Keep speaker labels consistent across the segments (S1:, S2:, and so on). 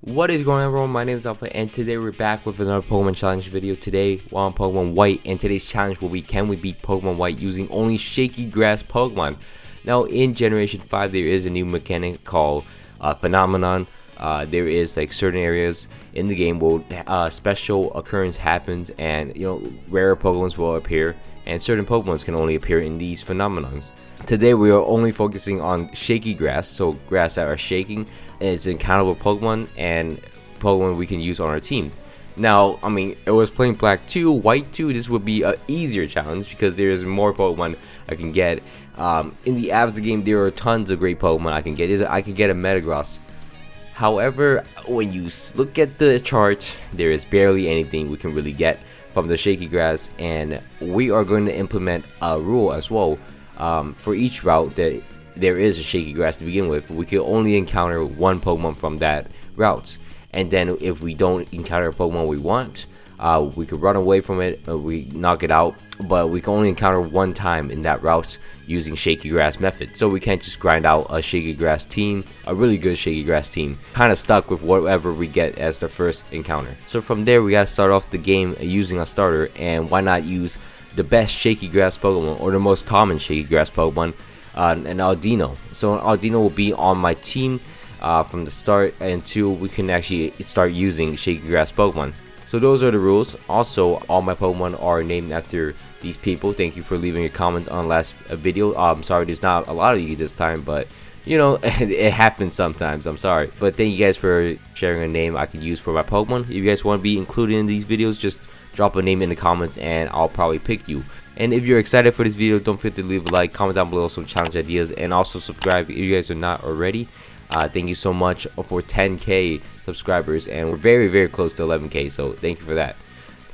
S1: What is going on, everyone? My name is Alpha, and today we're back with another Pokemon Challenge video. Today we're on Pokemon White, and today's challenge will be, can we beat Pokemon White using only Shaky Grass Pokemon? Now, in Generation 5, there is a new mechanic called Phenomenon. There is like certain areas in the game where special occurrence happens, and rare Pokemons will appear, and certain Pokemons can only appear in these phenomenons. Today we are only focusing on Shaky Grass, so grass that are shaking. It's an countable Pokemon and Pokemon we can use on our team. Now, I mean, it was playing Black 2, White 2. This would be an easier challenge because there is more Pokemon I can get. In the avatar game, there are tons of great Pokemon I can get. I could get a Metagross. However, when you look at the chart, there is barely anything we can really get from the Shaky Grass, and we are going to implement a rule as well. For each route that there is a Shaky Grass to begin with, we can only encounter one Pokemon from that route, and then if we don't encounter a Pokemon we want, we could run away from it, we knock it out, but we can only encounter one time in that route using Shaky Grass method. So we can't just grind out a Shaky Grass team, a really good Shaky Grass team, kind of stuck with whatever we get as the first encounter. So from there we gotta start off the game using a starter, and why not use the best Shaky Grass Pokemon, or the most common Shaky Grass Pokemon, an Audino. So an Audino will be on my team from the start until we can actually start using Shaky Grass Pokemon. So those are the rules. Also, all my Pokemon are named after these people. Thank you for leaving your comments on the last video. I'm sorry there's not a lot of you this time, but it happens sometimes. I'm sorry, but thank you guys for sharing a name I could use for my Pokemon. If you guys want to be included in these videos, just drop a name in the comments and I'll probably pick you. And if you're excited for this video, don't forget to leave a like, comment down below some challenge ideas, and also subscribe if you guys are not already. Thank you so much for 10k subscribers, and we're very, very close to 11k, so thank you for that.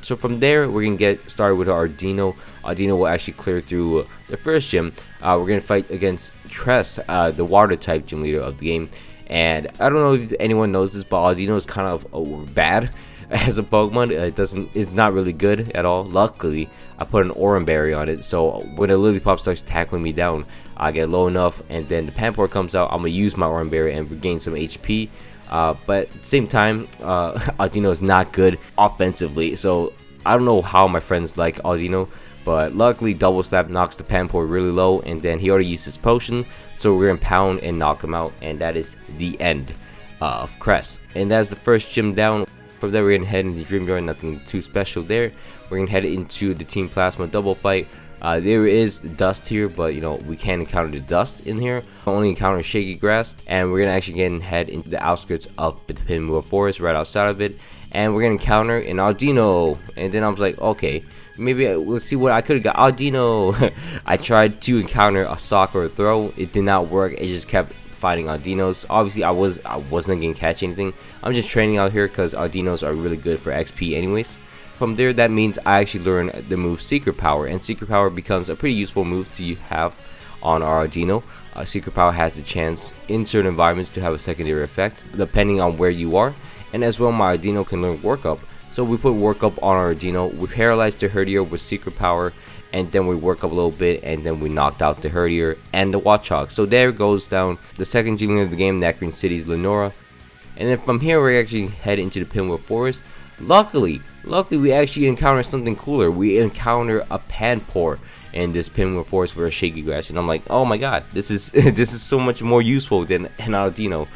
S1: So from there, we're gonna get started with our Audino. Audino will actually clear through the first gym. We're gonna fight against Tress, the water type gym leader of the game. And I don't know if anyone knows this, but Audino is kind of bad as a Pokemon. It's not really good at all. Luckily, I put an Oran Berry on it, so when a Lillipup starts tackling me down, I get low enough, and then the Panpour comes out, I'm gonna use my Oran Berry and regain some HP. But at the same time, Audino is not good offensively, so I don't know how my friends like Audino, but luckily Double Slap knocks the Panpour really low, and then he already used his potion, so we're gonna pound and knock him out, and that is the end of Cress. And that's the first gym down. From there, we're gonna head into Dream Yard. Nothing too special there. We're gonna head into the Team Plasma double fight. There is dust here, but we can't encounter the dust in here. We only encounter Shaky Grass, and we're gonna actually head into the outskirts of the Pinwheel Forest, right outside of it, and we're gonna encounter an Audino. And then I was like, okay, maybe let's see what I could have got. Audino. I tried to encounter a sock or a throw. It did not work. It just kept fighting Audinos. Obviously, I wasn't gonna catch anything. I'm just training out here because Audinos are really good for XP anyways. From there, that means I actually learn the move Secret Power, and Secret Power becomes a pretty useful move to have on our Audino. Secret Power has the chance in certain environments to have a secondary effect depending on where you are, and as well my Audino can learn Work Up. So we put Work Up on our Audino, we paralyzed the Herdier with Secret Power, and then we work up a little bit, and then we knocked out the Herdier and the Watchog. So there goes down the second gym leader of the game, Nacrene City's Lenora. And then from here, we actually head into the Pinwheel Forest. Luckily, we actually encounter something cooler. We encounter a Panpour in this Pinwheel Forest with a Shaky Grass, and I'm like, oh my god, this is this is so much more useful than an Audino.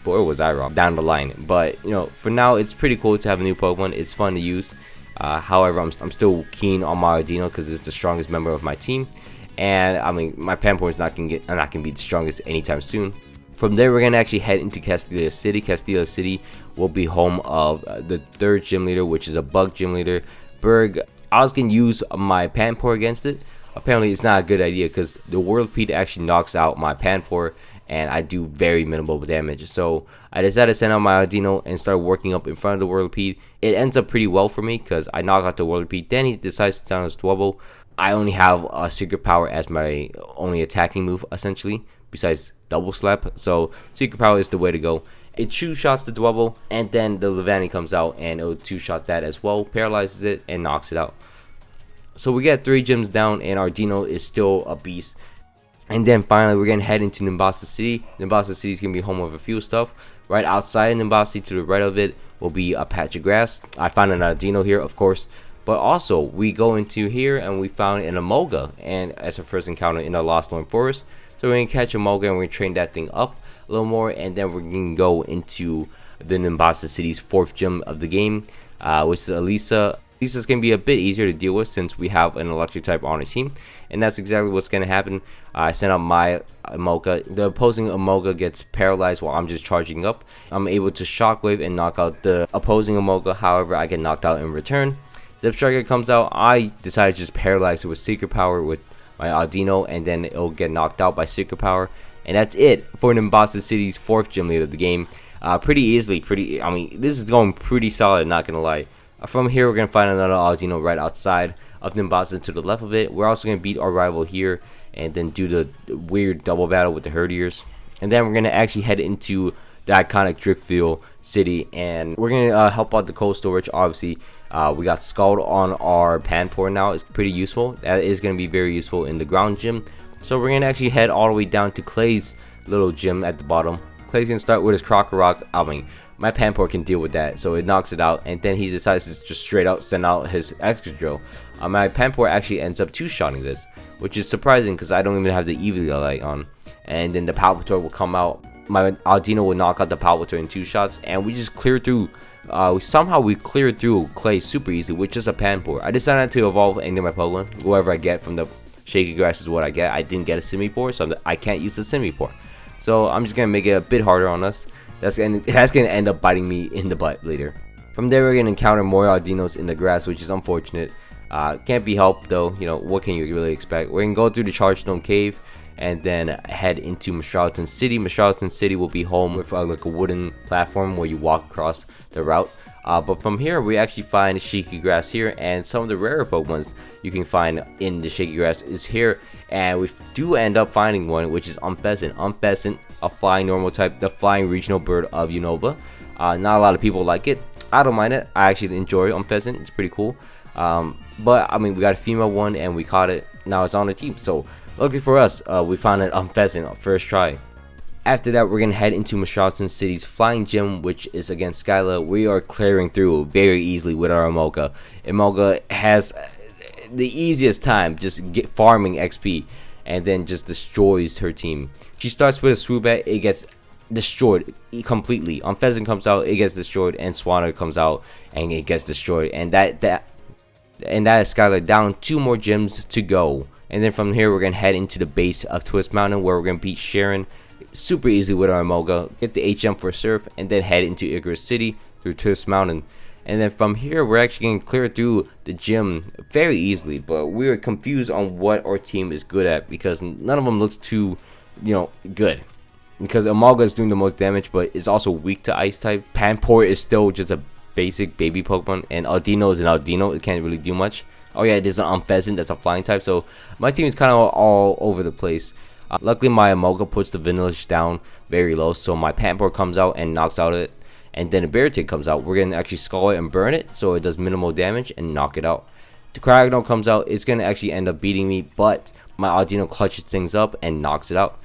S1: Or was I wrong down the line? But for now, it's pretty cool to have a new Pokemon. It's fun to use. However, I'm still keen on my Audino because it's the strongest member of my team, and I mean my Panpour is not gonna be the strongest anytime soon. From there, we're gonna actually head into Castilla City. Castilla City will be home of the third gym leader, which is a bug gym leader, Berg. I was gonna use my Panpour against it. Apparently, it's not a good idea because the Whirlipede actually knocks out my Panpour, and I do very minimal damage. So I decided to send out my Audino and start working up in front of the Whirlipede. It ends up pretty well for me because I knock out the Whirlipede. Then he decides to sound his Dwebble. I only have a Secret Power as my only attacking move, essentially, besides Double Slap. So Secret Power is the way to go. It two-shots the Dwebble, and then the Levani comes out, and it'll two-shot that as well, paralyzes it, and knocks it out. So we get 3 gyms down, and Audino is still a beast. And then finally, we're gonna head into Nimbasa City. Nimbasa City is gonna be home of a few stuff. Right outside Nimbasi to the right of it will be a patch of grass. I found an Audino here, of course. But also, we go into here and we found an Emolga, and as our first encounter in the Lostlorn Forest. So we're going to catch Emolga and we're going to train that thing up a little more, and then we're going to go into the Nimbasa City's 4th gym of the game, which is Elesa. Elisa's going to be a bit easier to deal with since we have an electric type on our team, and that's exactly what's going to happen. I sent out my Emolga. The opposing Emolga gets paralyzed while I'm just charging up. I'm able to shockwave and knock out the opposing Emolga, however I get knocked out in return. Zepstriker comes out. I decided to just paralyze it with Secret Power with my Audino, and then it'll get knocked out by Secret Power. And that's it for Nimbasa City's 4th gym leader of the game. Pretty easily, I mean, this is going pretty solid, not gonna lie. From here, we're gonna find another Audino right outside of Nimbasa to the left of it. We're also gonna beat our rival here, and then do the weird double battle with the Herdiers. And then we're gonna actually head into the iconic Driftfield City, and we're gonna help out the cold storage. Obviously, we got Scald on our Panpour now. It's pretty useful. That is gonna be very useful in the ground gym. So we're gonna actually head all the way down to Clay's little gym at the bottom. Clay's gonna start with his Krokorok. I mean, my Panpour can deal with that, so it knocks it out, and then he decides to just straight out send out his Excadrill. My Panpour actually ends up two-shotting this, which is surprising because I don't even have the Eevee light on. And then the Palpitor will come out. My Audino will knock out the Palpitor in 2 shots, and we just clear through. Somehow we cleared through Clay super easily with just a Panpour. I decided to evolve any of my Pokemon. Whoever I get from the Shaky Grass is what I get. I didn't get a Simipour, so I can't use the Simipour. So I'm just gonna make it a bit harder on us. That's gonna end up biting me in the butt later. From there, we're gonna encounter more Audinos in the grass, which is unfortunate. Can't be helped though. You know, what can you really expect? We're gonna go through the Chargestone Cave and then head into Mestraulton City. Mestraulton City will be home with like a wooden platform where you walk across the route. But from here, we actually find Shaky Grass here, and some of the rarer Pokemons you can find in the Shaky Grass is here. And we do end up finding one, which is Umpheasant. Umpheasant, a flying normal type, the flying regional bird of Unova. Not a lot of people like it. I don't mind it. I actually enjoy Umpheasant. It's pretty cool. But I mean, we got a female one and we caught it. Now it's on the team. So luckily for us, we found an Umpheasant first try. After that, we're going to head into Mestraulton City's Flying Gym, which is against Skyla. We are clearing through very easily with our Emolga. Emolga has the easiest time just farming XP, and then just destroys her team. She starts with a Swoobat, it gets destroyed completely. Umpheasant comes out, it gets destroyed, and Swanna comes out, and it gets destroyed. And that is Skyla down 2 more gyms to go. And then from here, we're going to head into the base of Twist Mountain, where we're going to beat Sharon super easily with our Emolga, get the HM for Surf, and then head into Icarus City through Twist Mountain. And then from here, we're actually going to clear through the gym very easily, but we are confused on what our team is good at because none of them looks too, good. Because Emolga is doing the most damage, but it's also weak to Ice type. Panpour is still just a basic baby Pokemon, and Audino is an Audino. It can't really do much. Oh yeah, there's an Umpheasant that's a flying type, so my team is kind of all over the place. Luckily, my Emolga puts the Vanillish down very low, so my Panpour comes out and knocks out it. And then a Beartic comes out. We're going to actually Scald it and burn it, so it does minimal damage and knock it out. The Cryogonal comes out. It's going to actually end up beating me, but my Audino clutches things up and knocks it out.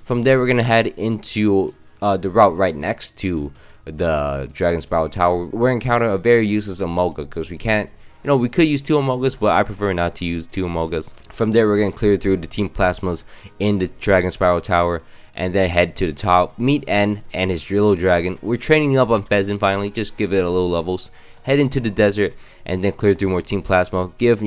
S1: From there, we're going to head into the route right next to the Dragon Spiral Tower. We're going to encounter a very useless Emolga because we can't. We could use 2 Emolgas, but I prefer not to use 2 Emolgas. From there, we're going to clear through the Team Plasmas in the Dragon Spiral Tower, and then head to the top, meet N and his Drillo Dragon. We're training up on Pheasant finally, just give it a little levels. Head into the desert, and then clear through more Team Plasma. Give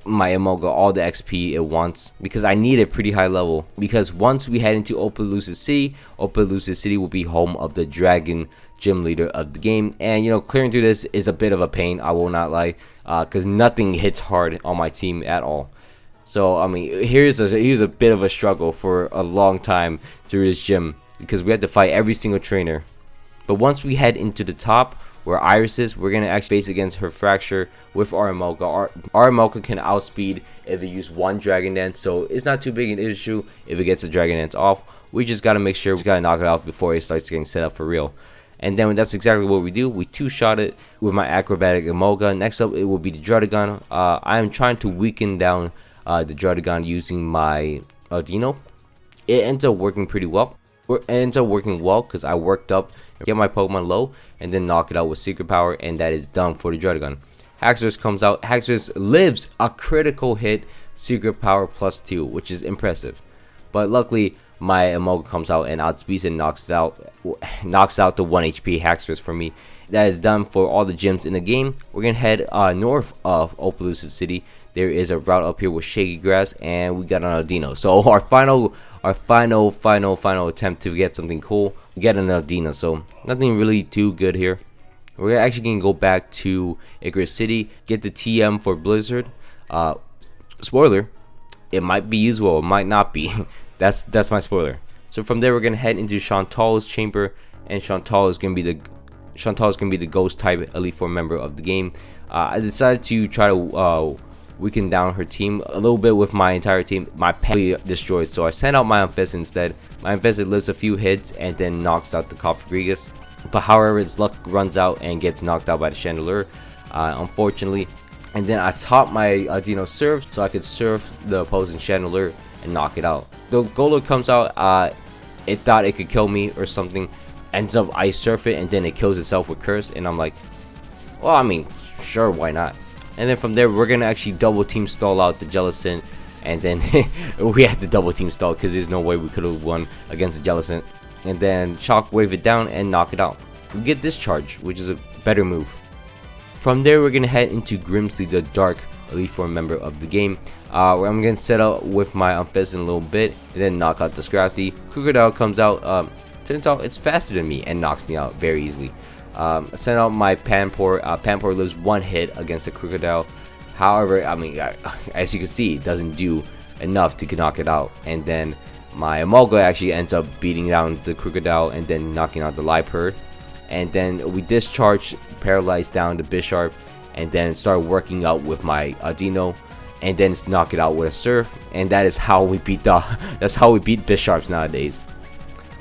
S1: my Emolga all the XP it wants, because I need a pretty high level. Because once we head into Opelousas City will be home of the Dragon Gym Leader of the game, and clearing through this is a bit of a pain, I will not lie, because nothing hits hard on my team at all. So I mean, here's a bit of a struggle for a long time through this gym, because we have to fight every single trainer. But once we head into the top where Iris is, we're gonna actually face against her Fracture with our Emolga. Our Emolga can outspeed if it use 1 Dragon Dance, so it's not too big an issue if it gets a Dragon Dance off. We just gotta make sure we gotta knock it off before it starts getting set up for real. And then that's exactly what we do. We 2-shot it with my Acrobatic Emolga. Next up, it will be the Druddigon. I am trying to weaken down the Druddigon using my Audino. It ends up working pretty well. It ends up working well because I worked up, get my Pokemon low, and then knock it out with Secret Power, and that is done for the Druddigon. Haxorus comes out. Haxorus lives a critical hit, Secret Power +2, which is impressive. But luckily, my Emolga comes out and outspeeds and knocks out the 1 HP Haxorus for me. That is done for all the gyms in the game. We're gonna head north of Opelucid City. There is a route up here with shaky grass, and we got an Audino. So our final attempt to get something cool, we get an Audino. So nothing really too good here. We're actually gonna go back to Icarus City, get the TM for Blizzard. Spoiler, it might be usable, it might not be. that's my spoiler. So from there, we're gonna head into Chantal's chamber, and Chantal is gonna be the ghost type Elite Four member of the game. I decided to try to weaken down her team a little bit with my entire team. My Pan destroyed, so I sent out my Amphasis instead. My Amphasis lives a few hits and then knocks out the Cofagrigus. But however, its luck runs out and gets knocked out by the Chandelure, unfortunately. And then I taught my Audino Surf so I could surf the opposing Chandelure and knock it out. The Golurk comes out, it thought it could kill me or something. Ends up I surf it and then it kills itself with Curse, and I'm like, well, I mean, sure, why not? And then from there, we're gonna actually double team stall out the Jellicent, and then we had to double team stall because there's no way we could have won against the Jellicent. And then Shockwave it down and knock it out. We get Discharge, which is a better move. From there, we're gonna head into Grimsley, the Dark Elite Four member of the game. Where I'm gonna set up with my Amphasis in a little bit, and then knock out the Scrafty. Crocodile comes out. Turns out it's faster than me and knocks me out very easily. I sent out my Panpour. Panpour lives 1 hit against the Crocodile. However, I mean, as you can see, it doesn't do enough to knock it out. And then my Emolga actually ends up beating down the Crocodile and then knocking out the Liepard. And then we discharge, paralyze down the Bisharp, and then start working out with my Audino, and then knock it out with a Surf. And that is how we beat that's how we beat Bisharps nowadays.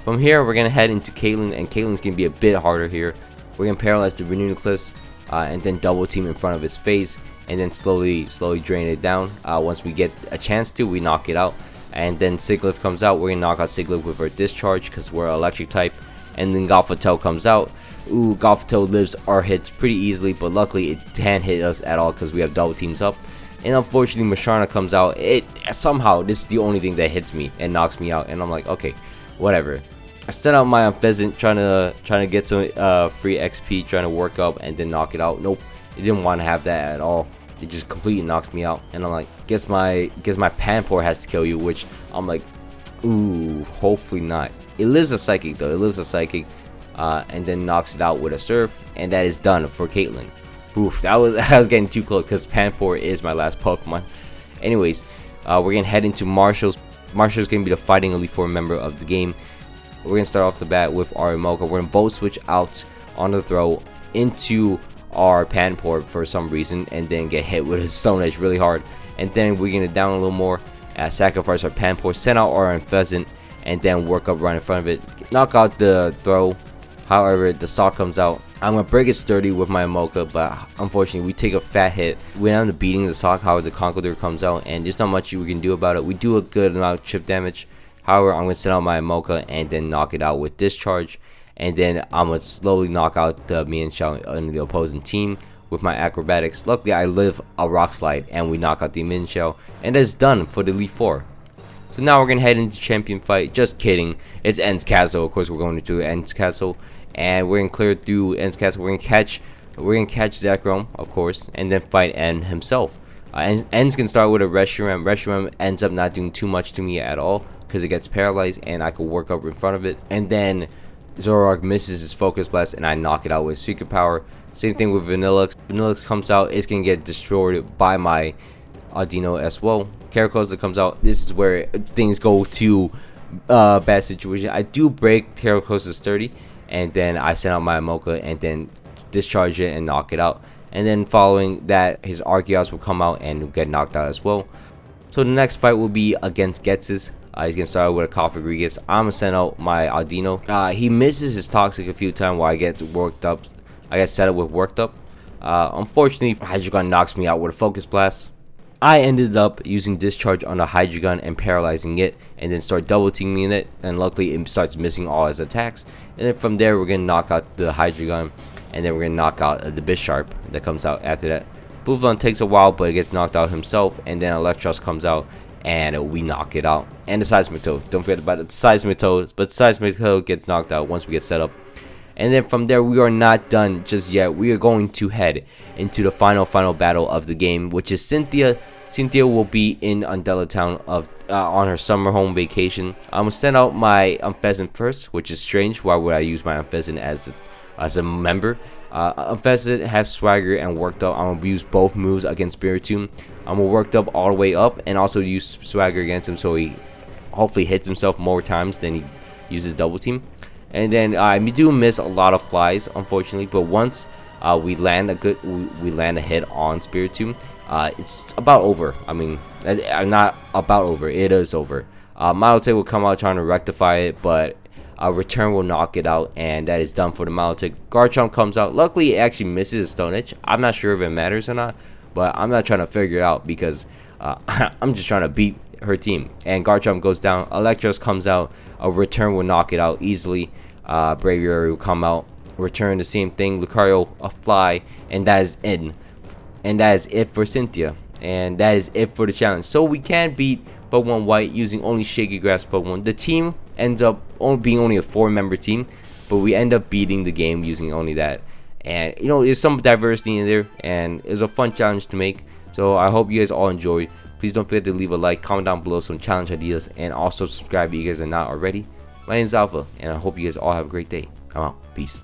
S1: From here, we're gonna head into Caitlyn, and Caitlyn's gonna be a bit harder here. We're gonna paralyze the Reuniclus, and then double team in front of his face, and then slowly drain it down. Once we get a chance to, we knock it out. And then Sigilyph comes out. We're gonna knock out Sigilyph with our Discharge because we're electric type. And then Gothitelle comes out. Ooh, Gothitelle lives our hits pretty easily, but luckily it can't hit us at all because we have double teams up. And unfortunately, Musharna comes out. It somehow, this is the only thing that hits me and knocks me out. And I'm like, okay, whatever. I sent out my Pheasant trying to get some free XP, trying to work up and then knock it out. Nope, it didn't want to have that at all. It just completely knocks me out, and I'm like, guess my Panpour has to kill you, which I'm like, ooh, hopefully not. It lives a Psychic though. It lives a Psychic, and then knocks it out with a Surf, and that is done for Caitlyn. Oof, that was I was getting too close because Panpour is my last Pokemon. Anyways, we're gonna head into Marshall's. Marshall's gonna be the Fighting Elite Four member of the game. We're gonna start off the bat with our Emolga. We're gonna Volt Switch out on the throw into our Panpour for some reason, and then get hit with a Stone Edge really hard. And then we're gonna down a little more, sacrifice our Panpour, send out our Pheasant, and then work up right in front of it, knock out the throw. However, the Sock comes out. I'm gonna break it sturdy with my Emolga, but unfortunately we take a fat hit. We end up beating the Sock. However, the Conkeldurr comes out, and there's not much we can do about it. We do a good amount of chip damage. However, I'm gonna send out my Emolga and then knock it out with Discharge. And then I'm gonna slowly knock out the Mienshao on the opposing team with my Acrobatics. Luckily, I live a Rock Slide and we knock out the Mienshao, and that's done for the Elite Four. So now we're gonna head into Champion Fight. Just kidding, it's Ends Castle. Of course, we're going to do Ends Castle, and we're gonna clear through Ends Castle. We're gonna catch Zekrom, of course, and then fight End himself. Ends can start with a Reshiram. Reshiram ends up not doing too much to me at all because it gets paralyzed, and I can work up in front of it. And then Zoroark misses his Focus Blast, and I knock it out with Secret Power. Same thing with Vanillix. Vanillix comes out, it's gonna get destroyed by my Audino as well. Carracosa comes out. This is where things go to bad situation. I do break Carracosa sturdy, and then I send out my Emolga and then discharge it and knock it out. And then following that, his Archeops will come out and get knocked out as well. So the next fight will be against Ghetsis. He's gonna start with a Cofagrigus. I'm gonna send out my Audino. He misses his Toxic a few times while I get worked up. I get set up with worked up. Unfortunately, Hydreigon knocks me out with a Focus Blast. I ended up using Discharge on the Hydreigon and paralyzing it, and then start double teaming it, and luckily it starts missing all his attacks. And then from there we're gonna knock out the Hydreigon, and then we're gonna knock out the Bisharp that comes out after that. Bouffalant takes a while, but it gets knocked out himself, and then Electros comes out, and we knock it out. And the Seismitoad, don't forget about the Seismitoad, but Seismitoad gets knocked out once we get set up. And then from there, we are not done just yet. We are going to head into the final battle of the game, which is Cynthia. Cynthia will be in Undella Town on her summer home vacation. I'm gonna send out my Unfezant first, which is strange. Why would I use my Unfezant as a member? Unfezant has Swagger and Worked Up. I'm gonna use both moves against Spiritomb. I'm gonna Worked Up all the way up, and also use Swagger against him, so he hopefully hits himself more times than he uses double team. And then we do miss a lot of flies, unfortunately, but once we land a hit on Spiritomb, it's about over. I mean, not about over, it is over. Milotic will come out trying to rectify it, but Return will knock it out, and that is done for the Milotic. Garchomp comes out. Luckily, it actually misses a Stone Edge. I'm not sure if it matters or not, but I'm not trying to figure it out because I'm just trying to beat her team. And Garchomp goes down. Electros comes out. A Return will knock it out easily. Braviary will come out. Return the same thing. Lucario a fly, and that is it. And that is it for Cynthia. And that is it for the challenge. So we can beat Pokemon White using only Shaky Grass Pokemon. The team ends up being only a 4-member team, but we end up beating the game using only that. And you know, there's some diversity in there, and it's a fun challenge to make. So I hope you guys all enjoyed. Please don't forget to leave a like, comment down below some challenge ideas, and also subscribe if you guys are not already. My name is Alpha, and I hope you guys all have a great day. I'm out. Peace.